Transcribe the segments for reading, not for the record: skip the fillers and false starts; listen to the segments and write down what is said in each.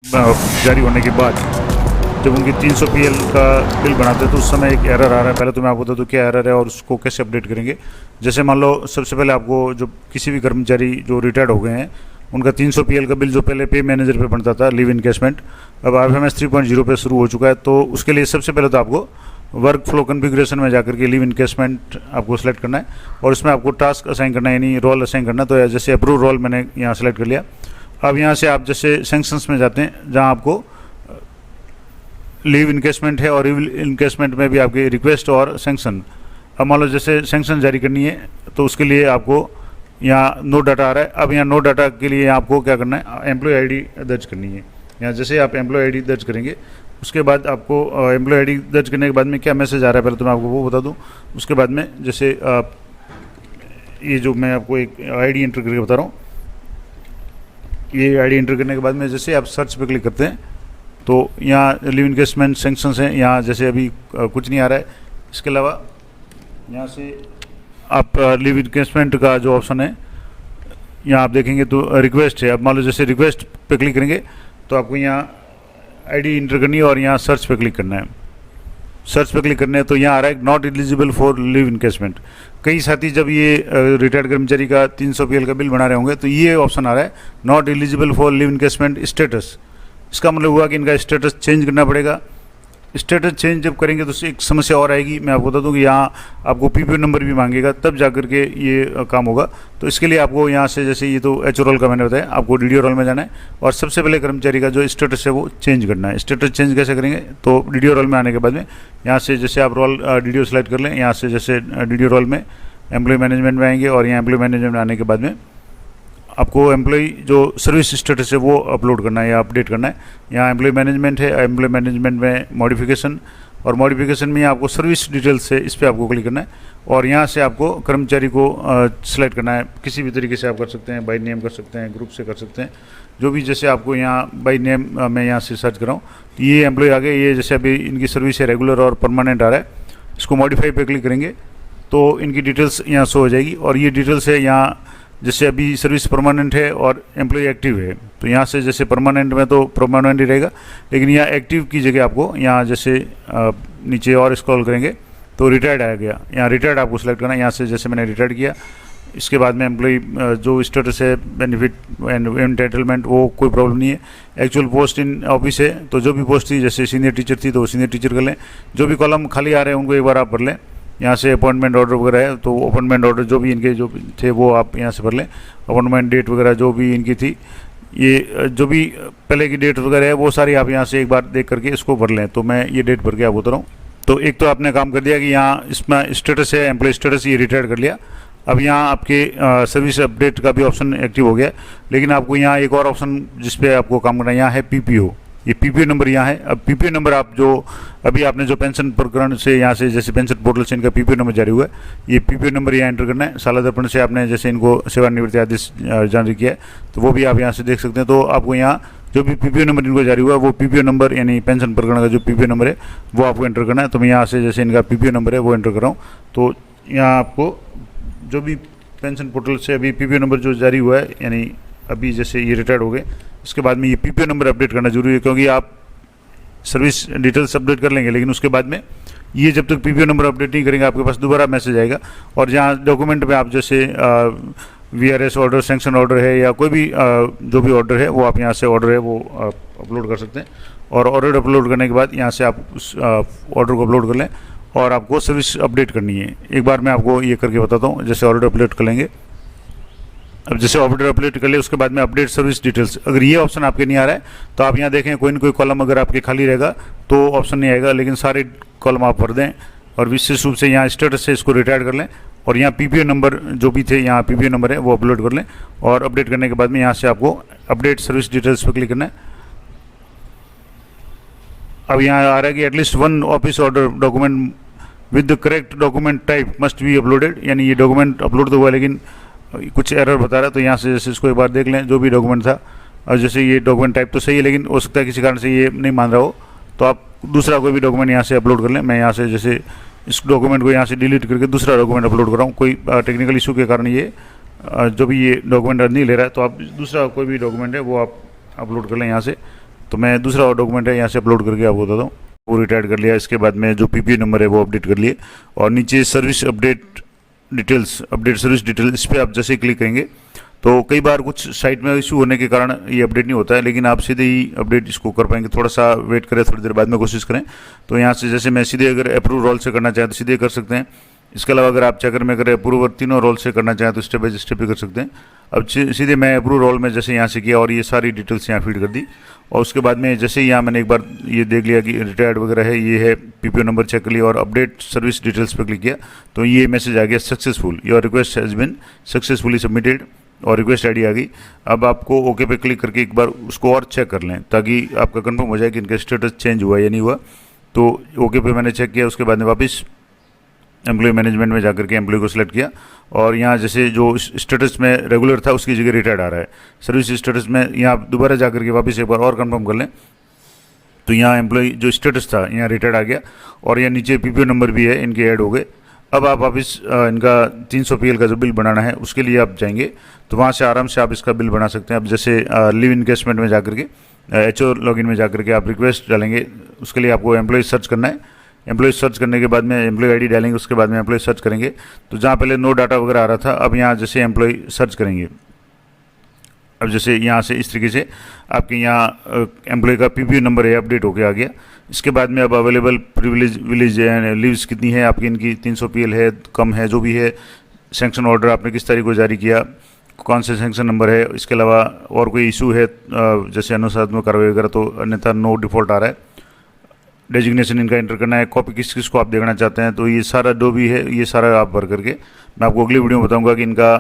जारी होने के बाद जब उनकी 300 PL का बिल बनाते हैं तो उस समय एक एरर आ रहा है। पहले तो मैं आपको बता दूं क्या एरर है और उसको कैसे अपडेट करेंगे। जैसे मान लो सबसे पहले आपको जो किसी भी कर्मचारी जो रिटायर्ड हो गए हैं उनका 300 PL का बिल जो पहले पे मैनेजर पे बनता था लीव इनकेशमेंट, अब RFMS 3.0 पे शुरू हो चुका है। तो उसके लिए सबसे पहले तो आपको वर्क फ्लो कन्फिग्रेशन में जाकर के लीव इनकेशमेंट आपको सेलेक्ट करना है और इसमें आपको टास्क असाइन करना है, यानी रोल असाइन करना है। तो जैसे अप्रूव रोल मैंने यहाँ सेलेक्ट कर लिया। अब यहाँ से आप जैसे सेंक्शंस में जाते हैं जहाँ आपको लीव इनकेशमेंट है और लीव इनकेशमेंट में भी आपके रिक्वेस्ट और सेंक्शन। अब मान लो जैसे सेंक्शन जारी करनी है तो उसके लिए आपको यहाँ नो डाटा आ रहा है। अब यहाँ नो डाटा के लिए आपको क्या करना है, एम्प्लॉय आईडी दर्ज करनी है। यहाँ जैसे आप एम्प्लॉय आईडी दर्ज करेंगे उसके बाद आपको एम्प्लॉय आईडी दर्ज करने के बाद में क्या मैसेज आ रहा है पहले तो मैं आपको वो बता दूँ। उसके बाद में जैसे ये जो मैं आपको एक आईडी एंटर करके बता रहा हूँ, ये आईडी एंटर करने के बाद में जैसे आप सर्च पे क्लिक करते हैं तो यहाँ लीव इनकेशमेंट सेंक्शंस हैं। यहाँ जैसे अभी कुछ नहीं आ रहा है। इसके अलावा यहाँ से आप लीव इनकेशमेंट का जो ऑप्शन है यहाँ आप देखेंगे तो रिक्वेस्ट है। अब मान लो जैसे रिक्वेस्ट पे क्लिक करेंगे तो आपको यहाँ आईडी इंटर करनी है और यहाँ सर्च पे क्लिक करना है। सर्च पे क्लिक करना है तो यहाँ आ रहा है not eligible for leave encashment. कई साथी जब ये रिटायर्ड कर्मचारी का 300 PL का बिल बना रहे होंगे तो ये ऑप्शन आ रहा है not eligible for leave encashment status. इसका मतलब हुआ कि इनका स्टेटस चेंज करना पड़ेगा। स्टेटस चेंज जब करेंगे तो एक समस्या और आएगी। मैं आपको बता दूं कि यहाँ आपको PPO नंबर भी मांगेगा, तब जाकर के ये काम होगा। तो इसके लिए आपको यहाँ से जैसे ये तो HO रोल का मैंने बताया, आपको DDO रोल में जाना है और सबसे पहले कर्मचारी का जो स्टेटस है वो चेंज करना है। स्टेटस चेंज कैसे करेंगे तो DDO रोल में आने के बाद में यहाँ से जैसे आप रोल DDO सेलेक्ट कर लें। यहाँ से जैसे DDO रोल में एम्प्लॉय मैनेजमेंट में आएंगे और यहाँ एम्प्लॉय मैनेजमेंट में आने के बाद में आपको एम्प्लॉय जो सर्विस स्टेटस है वो अपलोड करना है या अपडेट करना है। यहाँ एम्प्लॉय मैनेजमेंट है, एम्प्लॉय मैनेजमेंट में मॉडिफिकेशन और मॉडिफिकेशन में आपको सर्विस डिटेल्स है, इस पर आपको क्लिक करना है और यहाँ से आपको कर्मचारी को सिलेक्ट करना है। किसी भी तरीके से आप कर सकते हैं, बाई नेम कर सकते हैं, ग्रुप से कर सकते हैं, जो भी। जैसे आपको यहाँ बाई नेम मैं यहाँ से सर्च कर रहा हूँ तो ये एम्प्लॉय आ गए। ये जैसे अभी इनकी सर्विस है रेगुलर और परमानेंट आ रहा है। इसको मॉडिफाई पे क्लिक करेंगे तो इनकी डिटेल्स यहाँ शो हो जाएगी और ये डिटेल्स है यहाँ जैसे अभी सर्विस परमानेंट है और एम्प्लॉय एक्टिव है तो यहाँ से जैसे परमानेंट में तो परमानेंट ही रहेगा, लेकिन यहाँ एक्टिव की जगह आपको यहाँ जैसे नीचे और स्क्रॉल करेंगे तो रिटायर्ड आ गया। यहाँ रिटायर्ड आपको सेलेक्ट करना है। यहाँ से जैसे मैंने रिटायर्ड किया, इसके बाद में एम्प्लॉय जो स्टेटस है बेनिफिट एंड एंटाइटलमेंट वो कोई प्रॉब्लम नहीं है। एक्चुअल पोस्ट इन ऑफिस है तो जो भी पोस्ट थी जैसे सीनियर टीचर थी तो सीनियर टीचर कर लें। जो भी कॉलम खाली आ रहे हैं उनको एक बार आप भर लें। यहाँ से अपॉइंटमेंट ऑर्डर वगैरह है तो अपॉइंटमेंट ऑर्डर जो भी इनके जो थे वो आप यहाँ से भर लें। अपॉइंटमेंट डेट वगैरह जो भी इनकी थी, ये जो भी पहले की डेट वगैरह है वो सारी आप यहाँ से एक बार देख करके इसको भर लें। तो मैं ये डेट भर के आपको बता रहा हूँ। तो एक तो आपने काम कर दिया कि यहाँ इसमें स्टेटस है एम्प्लॉय स्टेटस, ये रिटायर्ड कर लिया। अब यहाँ आपके सर्विस अपडेट का भी ऑप्शन एक्टिव हो गया, लेकिन आपको यहाँ एक और ऑप्शन जिस पे आपको काम करना है यहाँ है PPO। ये PPO नंबर यहाँ है। अब PPO नंबर आप जो अभी आपने जो पेंशन प्रकरण से यहाँ से जैसे पेंशन पोर्टल से इनका PPO नंबर जारी हुआ है, ये PPO नंबर यहाँ एंटर करना है। साला दर्पण से आपने जैसे इनको सेवानिवृत्ति आदेश जारी किया है तो वो भी आप यहाँ से देख सकते हैं। तो आपको यहाँ जो भी PPO नंबर इनको जारी हुआ है वो PPO नंबर यानी पेंशन प्रकरण का जो PPO नंबर है वो आपको एंटर करना है। तो मैं यहाँ से जैसे इनका PPO नंबर है वो एंटर कर रहा हूँ। तो यहाँ आपको जो भी पेंशन पोर्टल से अभी PPO नंबर जो जारी हुआ है, यानी अभी जैसे ये रिटायर्ड हो गए, इसके बाद में ये PPO नंबर अपडेट करना जरूरी है, क्योंकि आप सर्विस डिटेल्स अपडेट कर लेंगे लेकिन उसके बाद में ये जब तक PPO नंबर अपडेट नहीं करेंगे आपके पास दोबारा मैसेज आएगा। और जहाँ डॉक्यूमेंट में आप जैसे VRS ऑर्डर, सेंक्शन ऑर्डर है या कोई भी जो भी ऑर्डर है वो आप यहाँ से ऑर्डर है वो अपलोड कर सकते हैं। और ऑर्डर अपलोड करने के बाद यहाँ से आप उस ऑर्डर को अपलोड कर लें और आपको सर्विस अपडेट करनी है। एक बार मैं आपको ये करके बताता हूँ। जैसे ऑर्डर अपलोड कर लेंगे, अब जैसे ऑर्डर अपडेट कर ले उसके बाद में अपडेट सर्विस डिटेल्स, अगर ये ऑप्शन आपके नहीं आ रहा है तो आप यहाँ देखें कोई ना कोई कॉलम अगर आपके खाली रहेगा तो ऑप्शन नहीं आएगा, लेकिन सारे कॉलम आप भर दें। और विशेष रूप से यहाँ स्टेटस से इसको रिटायर्ड कर लें और यहाँ PPO नंबर जो भी थे यहाँ PPO नंबर है वो अपलोड कर लें। और अपडेट करने के बाद में यहाँ से आपको अपडेट सर्विस डिटेल्स पर क्लिक करना है। अब यहाँ आ रहा है कि at least one office order document with the correct document type must be uploaded, यानी ये डॉक्यूमेंट अपलोड तो हुआ लेकिन कुछ एरर बता रहा है। तो यहाँ से जैसे इसको एक बार देख लें जो भी डॉक्यूमेंट था, और जैसे ये डॉक्यूमेंट टाइप तो सही है लेकिन हो सकता है किसी कारण से ये नहीं मान रहा हो तो आप दूसरा कोई भी डॉक्यूमेंट यहाँ से अपलोड कर लें। मैं यहाँ से जैसे इस डॉक्यूमेंट को यहाँ से डिलीट करके दूसरा डॉक्यूमेंट अपलोड कर रहा हूँ। कोई टेक्निकल इशू के कारण ये जो भी ये डॉक्यूमेंट नहीं ले रहा है तो आप दूसरा कोई भी डॉक्यूमेंट है वो आप अपलोड कर लें यहाँ से। तो मैं दूसरा डॉक्यूमेंट है यहाँ से अपलोड करके आपको बताता हूँ। वो रिटायर्ड कर लिया, इसके बाद में जो पीपीओ नंबर है वो अपडेट कर लिए, और नीचे service update details, update service detail, इस पर आप जैसे क्लिक करेंगे तो कई बार कुछ साइट में इशू होने के कारण ये अपडेट नहीं होता है, लेकिन आप सीधे ही अपडेट इसको कर पाएंगे। थोड़ा सा वेट करें, थोड़ी देर बाद में कोशिश करें। तो यहाँ से जैसे मैं सीधे अगर अप्रूव रोल से करना चाहें तो सीधे कर सकते हैं। इसके अलावा अगर आप चेकर में करें अप्रूव और तीनों रोल से करना चाहें तो स्टेप बाय स्टेप भी कर सकते हैं। अब सीधे मैं अप्रूव रोल में जैसे यहाँ से किया और ये सारी डिटेल्स यहाँ फीड कर दी, और उसके बाद में जैसे ही यहाँ मैंने एक बार ये देख लिया कि रिटायर्ड वगैरह है, ये है, पीपीओ नंबर चेक कर लिया और अपडेट सर्विस डिटेल्स पर क्लिक किया तो ये मैसेज आ गया successful, your request has been successfully submitted, और रिक्वेस्ट आईडी आ गई। अब आपको ओके पे क्लिक करके एक बार उसको और चेक कर लें ताकि आपका कंफर्म हो जाए कि इनका स्टेटस चेंज हुआ या नहीं हुआ। तो ओके पे मैंने चेक किया, उसके बाद में वापस एम्प्लॉय मैनेजमेंट में जाकर के एम्प्लॉय को सिलेक्ट किया, और यहाँ जैसे जो स्टेटस में रेगुलर था उसकी जगह रिटायर्ड आ रहा है। सर्विस स्टेटस में यहाँ दोबारा जाकर के वापस एक बार और कंफर्म कर लें तो यहाँ एम्प्लॉय जो स्टेटस था यहाँ रिटायर्ड आ गया, और यहाँ नीचे पीपीओ नंबर भी है, इनके ऐड हो गए। अब आप वापस इनका 300 PL का जो बिल बनाना है उसके लिए आप जाएंगे तो वहाँ से आराम से आप इसका बिल बना सकते हैं। अब जैसे लिव इनकेसमेंट में जाकर के HO लॉगिन में जाकर के आप रिक्वेस्ट डालेंगे, उसके लिए आपको एम्प्लॉय सर्च करना है। एम्प्लॉय सर्च करने के बाद में एम्प्लॉय आईडी डालेंगे, उसके बाद में एम्प्लॉय सर्च करेंगे। तो जहाँ पहले नो डाटा वगैरह आ रहा था, अब यहाँ जैसे एम्प्लॉय सर्च करेंगे, अब जैसे यहाँ से इस तरीके से आपके यहाँ एम्प्लॉय का पीपीओ नंबर है अपडेट होके आ गया। इसके बाद में अब अवेलेबल प्रिविलेज विलेज लीव्स कितनी है आपकी, इनकी 300 PL है, कम है, जो भी है, सैंक्शन ऑर्डर आपने किस तारीख को जारी किया, कौन से सैंक्शन नंबर है, इसके अलावा और कोई इशू है जैसे अनुशासनात्मक कार्रवाई वगैरह तो अन्यथा नो डिफ़ॉल्ट आ रहा है। डेजिग्नेशन इनका एंटर करना है, कॉपी किस किस को आप देखना चाहते हैं, तो ये सारा जो भी है ये सारा आप भर करके मैं आपको अगली वीडियो में बताऊंगा कि इनका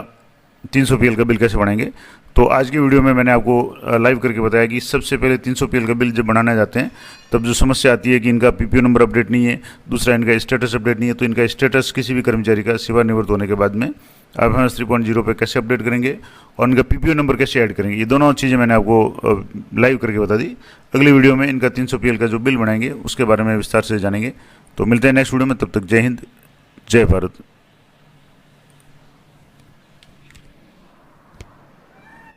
300 PL का बिल कैसे बनाएंगे। तो आज की वीडियो में मैंने आपको लाइव करके बताया कि सबसे पहले 300 PL का बिल जब बनाने जाते हैं तब जो समस्या आती है कि इनका पीपीओ नंबर अपडेट नहीं है, दूसरा इनका स्टेटस अपडेट नहीं है। तो इनका स्टेटस किसी भी कर्मचारी का सेवानिवृत्त होने के बाद में FMS 3.0 पे कैसे अपडेट करेंगे और इनका पीपीओ नंबर कैसे ऐड करेंगे, ये दोनों चीज़ें मैंने आपको लाइव करके बता दी। अगली वीडियो में इनका 300 PL का जो बिल बनाएंगे उसके बारे में विस्तार से जानेंगे। तो मिलते हैं नेक्स्ट वीडियो में, तब तक जय हिंद, जय भारत।